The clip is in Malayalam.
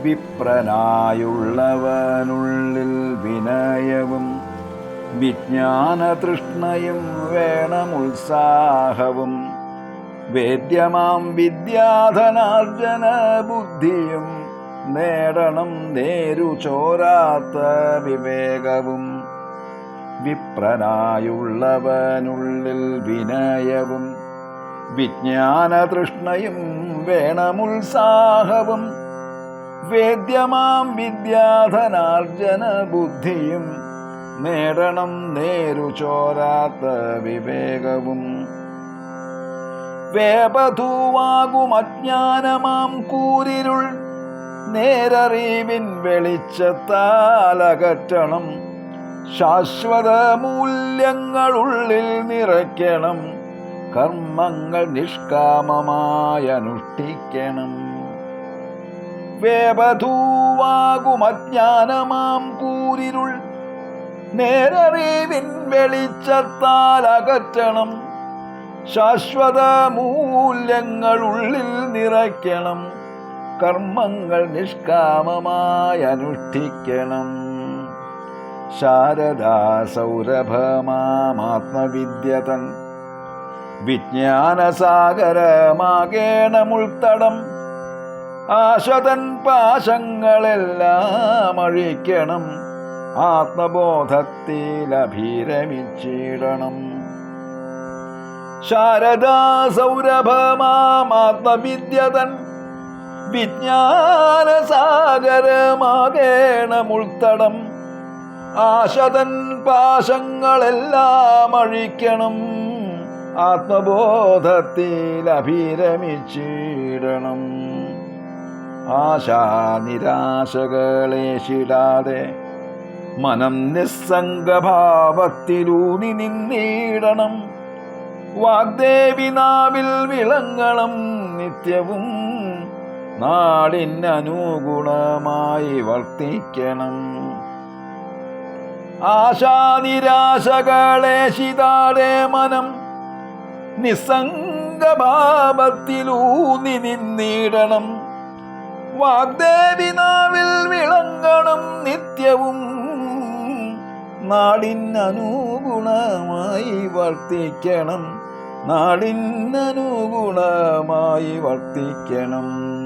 വിപ്രനായുള്ളവനുള്ളിൽ വിനയവും വിജ്ഞാനതൃഷ്ണയും വേണമുത്സാഹവും വേദ്യമാം വിദ്യാധനാർജന ബുദ്ധിയും നേടണം നേരു ചോരാത്ത വിവേകവും. വിപ്രനായുള്ളവനുള്ളിൽ വിനയവും വിജ്ഞാനതൃഷ്ണയും വേണമുത്സാഹവും വേദ്യമാം വിദ്യാധനാർജന ബുദ്ധിയും നേടണം നേരു ചോരാത്ത വിവേകവും. വേപധൂവാകും അജ്ഞാനമാം കൂരിരുൾ നേരറിവിൻ വെളിച്ചത്താലകറ്റണം. ശാശ്വത മൂല്യങ്ങളുള്ളിൽ നിറയ്ക്കണം. കർമ്മങ്ങൾ നിഷ്കാമമായി അനുഷ്ഠിക്കണം. വേപധൂവാകും അജ്ഞാനമാം കൂരിരുൾ നേരറിവിൻ വെളിച്ചത്താലകറ്റണം. ശാശ്വത മൂല്യങ്ങളുള്ളിൽ നിറയ്ക്കണം. കർമ്മങ്ങൾ നിഷ്കാമമായി അനുഷ്ഠിക്കണം. ശാരദാ സൗരഭമാത്മവിദ്യതൻ വിജ്ഞാനസാഗരമാകേണമുൾത്തടം. ആശതൻ പാശങ്ങളെല്ലാം അഴിക്കണം. ആത്മബോധത്തിലഭിരമിച്ചിടണം. ശാരദാ സൗരഭമാത്മവിദ്യതൻ വിജ്ഞാനസാഗരമാകേണമുൾത്തടം. ആശതൻ പാശങ്ങളെല്ലാം അഴിക്കണം. ആത്മബോധത്തിലഭിരമിച്ചിടണം. ആശാനിരാശകളേശിടാതെ മനം നിസ്സംഗഭാവത്തിലൂന്നി നിന്നിടണം. വാഗ്ദേവി നാവിൽ വിളങ്ങണം നിത്യവും. നാടിനനുഗുണമായി വർത്തിക്കണം. ആശാനിരാശകളേശിടാതെ മനം നിസ്സംഗഭാവത്തിലൂന്നി നിന്നിടണം. വാഗ്ദേവി നാവിൽ വിളങ്ങണം നിത്യവും. നാടിനനുഗുണമായി വർത്തിക്കണം. നാടിനനുഗുണമായി വർത്തിക്കണം.